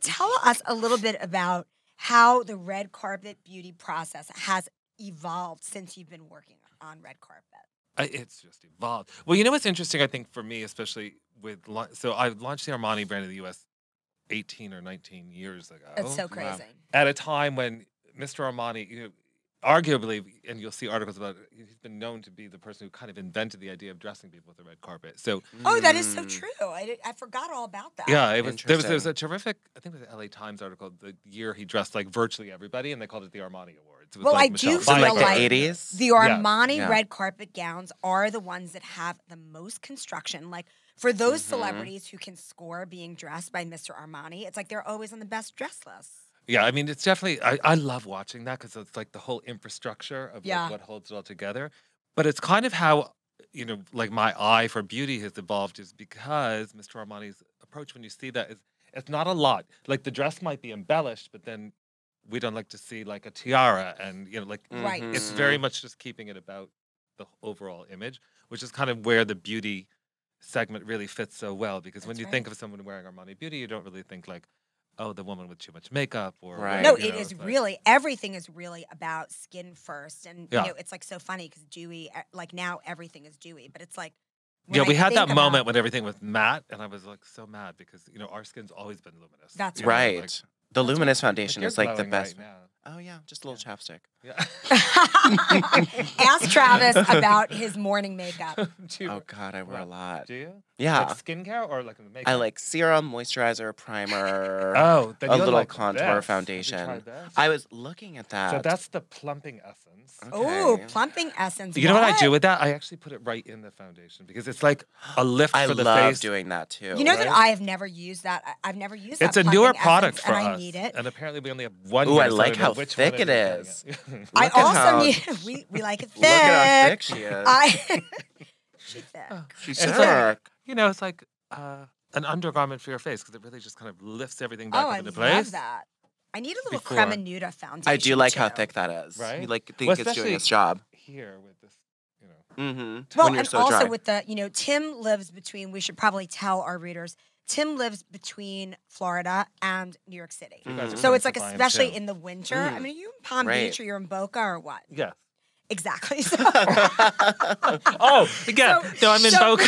tell us a little bit about how the red carpet beauty process has evolved since you've been working on red carpet. It's just evolved. Well, you know what's interesting, I think, for me, especially with... So I launched the Armani brand in the U.S. 18 or 19 years ago. That's so crazy. At a time when Mr. Armani, arguably, and you'll see articles about it, he's been known to be the person who kind of invented the idea of dressing people with the red carpet. So, that is so true. I forgot all about that. Yeah, there was a terrific, I think it was an LA Times article, the year he dressed like virtually everybody, and they called it the Armani Awards. It was well, like I do feel like like the 80s? the Armani red carpet gowns are the ones that have the most construction. Like, for those celebrities who can score being dressed by Mr. Armani, it's like they're always on the best dress list. Yeah, I mean, it's definitely, I love watching that because it's like the whole infrastructure of like, what holds it all together. But it's kind of how, like my eye for beauty has evolved is because Mr. Armani's approach, when you see that, is it's not a lot. Like the dress might be embellished, but then we don't like to see like a tiara and, it's very much just keeping it about the overall image, which is kind of where the beauty segment really fits so well. Because when you think of someone wearing Armani beauty, you don't really think like, oh, the woman with too much makeup or no, it is really everything is really about skin first, and it's like so funny because dewy, like now everything is dewy, but it's like we had that moment when everything was matte, and I was like so mad because our skin's always been luminous. That's right. Like, the luminous foundation is like the best. Right now. Oh yeah, just a little chapstick. Yeah. Ask Travis about his morning makeup. Oh God, I wear a lot. Do you? Yeah. Like skincare or like the makeup? I like serum, moisturizer, primer. Then a little like contour this. foundation. Have you tried this? I was looking at that. So that's the plumping essence. Okay. Oh, plumping essence. You know what I do with that? I actually put it right in the foundation because it's like a lift for the face. I love doing that too. You know that I have never used that. I've never used that. It's a newer product for and us. I need it. And apparently we only have one. Ooh, I like how thick it is. I also need. We like it thick. Look at how thick she is. She's thick. She's thick. Like, it's like an undergarment for your face because it really just kind of lifts everything back up into place. I love that. I need a little crema nuda foundation. I do like too. how thick that is. Right? You think it's doing its job. Here with this, Well, when you're and so also dry. with the, Tim lives between. We should probably tell our readers. Tim lives between Florida and New York City. So it's like, especially in the winter. I mean, are you in Palm Beach or you're in Boca or what? Yeah. Exactly. I'm in Boca.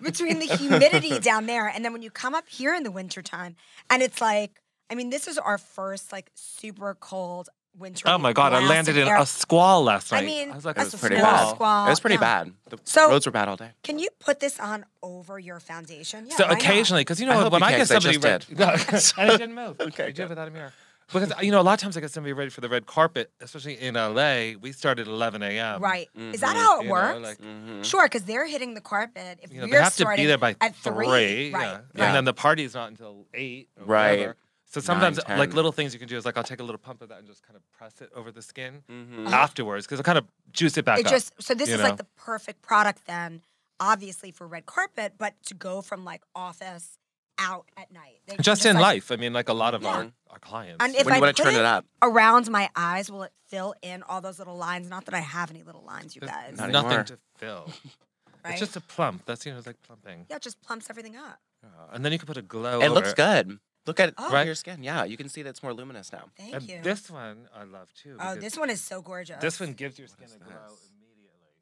Between the humidity down there, and then when you come up here in the wintertime, and it's like, I mean, this is our first like super cold winter. Oh my God, I landed in a squall last night. I mean, I was like, it was pretty bad. It was pretty bad. The roads were bad all day. Can you put this on over your foundation? Yeah, so occasionally, because when I get somebody ready, and it didn't move. Okay, I did without a mirror. Because a lot of times I get somebody ready for the red carpet, especially in LA. We start at 11 a.m. Right? Is that how it works? Sure, because they're hitting the carpet. If they have to be there by at 3, right? And then the party's not until 8. Or whatever. So sometimes, 9, 10. like little things you can do is like I'll take a little pump of that and just kind of press it over the skin afterwards because I kind of juice it back up. So this is like the perfect product then, obviously for red carpet, but to go from like office out at night. Just in life. I mean, like a lot of our clients. And if when I you want to put turn it up around my eyes, will it fill in all those little lines? Not that I have any little lines, you guys. There's nothing to fill. Right? It's just a plump. That's it's like plumping. Yeah, it just plumps everything up. And then you can put a glow. It looks good. Look at Oh. your skin. Yeah, you can see that it's more luminous now. Thank you. This one I love too. Oh, this one is so gorgeous. This one gives your skin a glow immediately.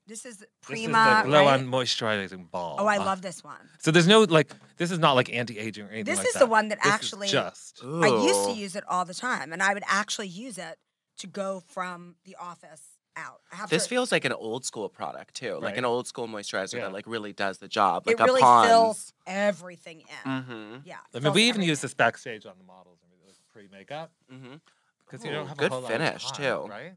This is This Prima. is the glow right? on moisturizing balm. Oh, I love this one. So there's no this is not like anti-aging or anything This like is that. the one that This actually is just. I used to use it all the time, and I would actually use it to go from the office out. This feels like an old school product too, like an old school moisturizer that like really does the job. Like it really a Pond's. fills everything in. Yeah. I mean, we even use this backstage on the models and like pre-makeup because you don't have good a whole finish lot of time, too, right?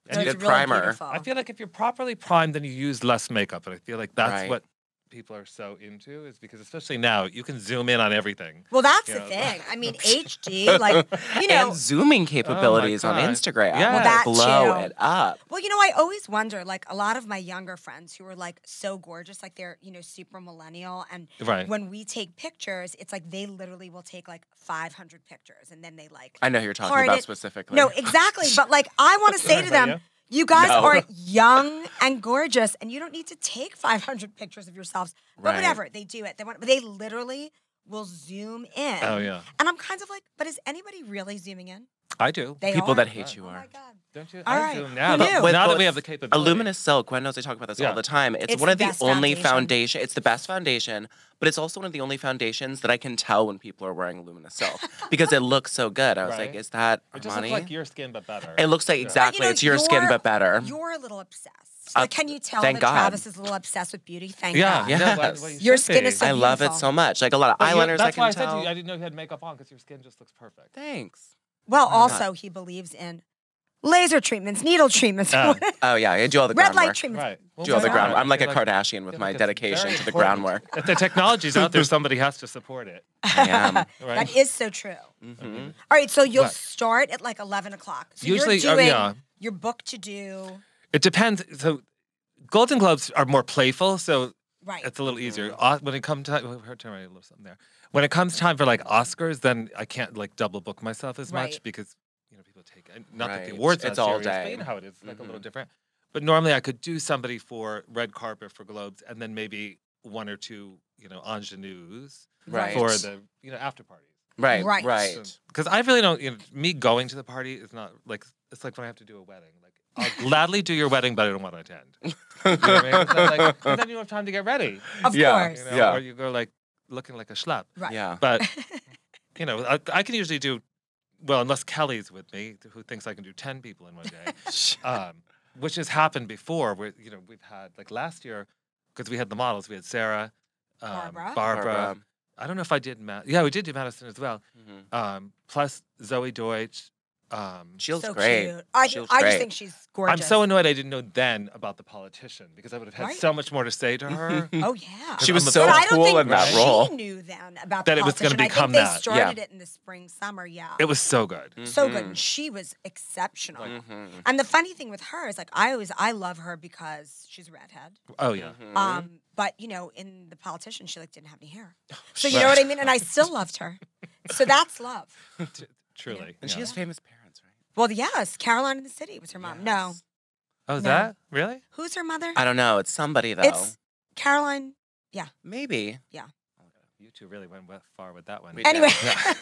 And good it's really primer. beautiful. I feel like if you're properly primed, then you use less makeup, and I feel like that's Right. what people are so into is because especially now you can zoom in on everything. Well, that's the thing. I mean, HD, like, and zooming capabilities on God. Instagram. Yeah. Well, that blow too. it up. Well, I always wonder, like, a lot of my younger friends who are, like, so gorgeous, like, they're, super millennial. And when we take pictures, it's like they literally will take, like, 500 pictures. And then they, like, I know who you're talking about specifically. No, exactly. But, like, I want to say to them, you guys are young and gorgeous, and you don't need to take 500 pictures of yourselves. But whatever, they do it. They literally will zoom in. Oh, yeah. And I'm kind of like, but is anybody really zooming in? I do. People that hate you are. are. Oh my God. Don't you? All I right. zoom now. Who knew? Now that we have the capability. A luminous silk, Gwen knows I talk about this all the time. It's one the of the best only foundation. It's the best foundation, but it's also one of the only foundations that I can tell when people are wearing luminous silk because it looks so good. I was like, is that Armani? It just looks like your skin, but better. It looks like, exactly, it's your skin, but better. You're a little obsessed. Like, can you tell that God. Travis is a little obsessed with beauty? Thank God. Yeah. Your skin is so I beautiful. love it so much. Like a lot of eyeliners That's why I can said to tell. you, I didn't know you had makeup on because your skin just looks perfect. Thanks. Well, also, he believes in laser treatments, needle treatments. Oh, yeah. I do all the red groundwork. light treatments. Right. Well, Do all the why ground. not? I'm like a Like, Kardashian with my it's dedication very to the important. groundwork. If the technology's out there, somebody has to support it. I am. Right? That is so true. Mm-hmm. All right, so you'll What? start at like 11 o'clock. So Usually, you're doing yeah. your book to do. It depends. So, Golden Globes are more playful, so Right. it's a little easier. When it comes to turn a little something there. When it comes time for like Oscars, then I can't like double book myself as Right. much because people take not that the Right. awards It's are all serious, day. but you know how it is. It's like a little different. But normally I could do somebody for red carpet for Globes, and then maybe one or two ingenues Right. for the after parties. Right. Right. Right. Because I really don't. Me going to the party is not like it's like when I have to do a wedding. Like I'll gladly do your wedding, but I don't want to attend. You know what I mean? 'Cause I'm like, 'cause then you have time to get ready. Of Yeah. course. Or you go like looking like a schlep. Right. Yeah. But I can usually do well unless Kelly's with me, who thinks I can do 10 people in one day, which has happened before. Where we've had like last year because we had the models. We had Sarah, Barbara. I don't know if I did we did do Madison as well. Mm-hmm. Plus Zoe Deutsch. She looks So great. cute. I just think she's gorgeous. I'm so annoyed I didn't know then about the politician because I would have had Right. so much more to say to her. Oh yeah. She was But so But I don't cool think in that role. she knew then about That the it was gonna politician. become I think that. they started it in the spring, summer. Yeah. It was so good. So good. And she was exceptional. Mm-hmm. And the funny thing with her is like I love her because she's a redhead. Oh yeah. Mm-hmm. But in the politician, she didn't have any hair. So you know what I mean? And I still loved her. So that's love. Truly. And she has famous parents, right? Well, yes, Caroline in the City was her mom. No. Oh, is No. that really? Who's her mother? I don't know. It's somebody though. It's Caroline. Maybe. You two really went far with that one. We Anyway.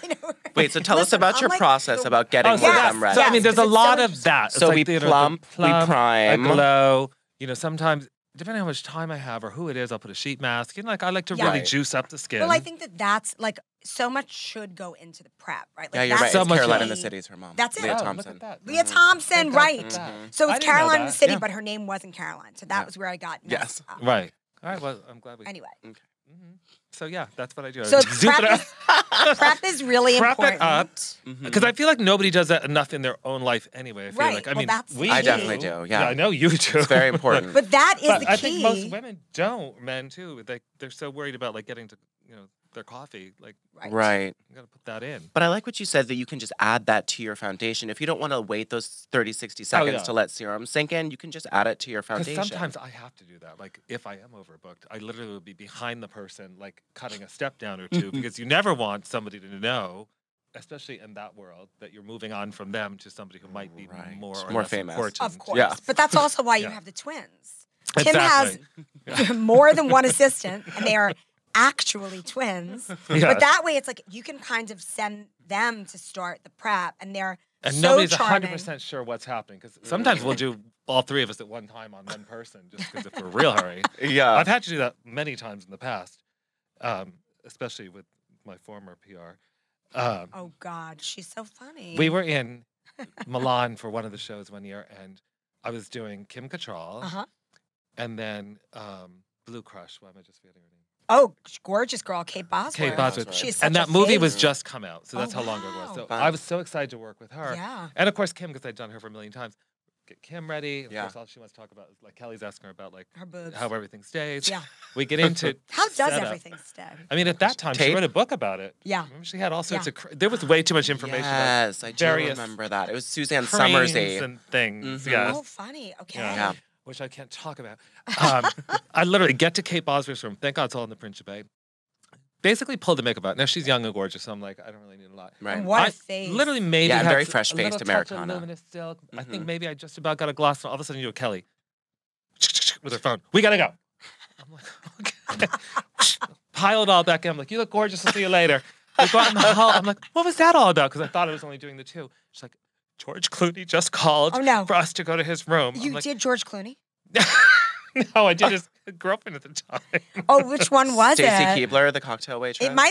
did. Wait, so tell us Listen, about I'm your like process the- about getting so them ready. So, I mean, there's a because it's lot so of that. It's So like we the, plump, we prime. I glow. Sometimes, depending on how much time I have or who it is, I'll put a sheet mask. I like to really Right. juice up the skin. Well, I think that's like so much should go into the prep, right? Like Yeah, you're that's right. so It's much Caroline key. in the City's her mom. That's it. Leah Oh, look Thompson. at that. Leah Thompson, Thank God right? for that. So I it's didn't know Caroline in the that. City, Yeah. but her name wasn't Caroline. So that was where I got messed up. Right. All right. Well, I'm glad we. Anyway, So yeah, that's what I do. I so zoom it up. prep is really Prep it important. up. Because I feel like nobody does that enough in their own life anyway. I feel Right. like I Well, mean, that's we the I key. definitely do. Yeah. I know you do. It's very important. But that is But the key. I think most women don't. Men too. They're so worried about like getting to their coffee. Like Right. you got to put that in. But I like what you said that you can just add that to your foundation. If you don't want to wait those 30, 60 seconds yeah. to let serum sink in, you can just add it to your Because foundation. sometimes I have to do that. Like if I am overbooked, I literally would be behind the person, like cutting a step down or two, because you never want somebody to know, especially in that world, that you're moving on from them to somebody who might be Right. more More less famous. important. Of course. Yeah. But that's also why you Yeah. have the twins. Kim Exactly. has more than one assistant, and they are actually twins. Yes. But that way, it's like you can kind of send them to start the prep, and they're And so nobody's charming. 100% sure what's happening. Because sometimes we'll do all three of us at one time on one person, just because if we're real hurry. Yeah. I've had to do that many times in the past, especially with my former PR. Oh God, she's so funny. We were in Milan for one of the shows one year, and I was doing Kim Cattrall, and then Blue Crush. Why am I just forgetting her name? Oh, gorgeous girl, Kate Bosworth. Kate Bosworth. She's such And that a movie face. was just come out, so that's Oh, how long ago it was. So wow. I was so excited to work with her. Yeah. And of course Kim, because I'd done her for a million times. Get Kim ready. Of Yeah. course, all she wants to talk about is like Kelly's asking her about like Her boobs. how everything stays. Yeah. We get into How does setup. everything stay? I mean, at that time, she Tape? wrote a book about it. Yeah. Remember, she had all sorts Yeah. of. There was way too much information. Yes, I about do various remember that. It was Suzanne creams Summersy. and things. Mhm. Yes. Oh, funny. Okay. Yeah. Which I can't talk about. I literally get to Kate Bosworth's room. Thank God it's all in the Principe. Basically pulled the makeup out. Now she's young and gorgeous, so I'm like, I don't really need a lot. Right. What I a face. literally maybe Yeah, had very a little fresh-faced touch of Americana. luminous silk. I think Mhm. maybe I just about got a gloss, and all of a sudden you go, Kelly, with her phone. We gotta go. I'm like, okay. piled all back in. I'm like, you look gorgeous. I'll see you later. We go out in the hall. I'm like, what was that all about? Because I thought I was only doing the 2. She's like, George Clooney just called for us to go to his room. You did George Clooney? No, I did his girlfriend at the time. Oh, which one was it? Stacy Keibler, the cocktail waitress. It might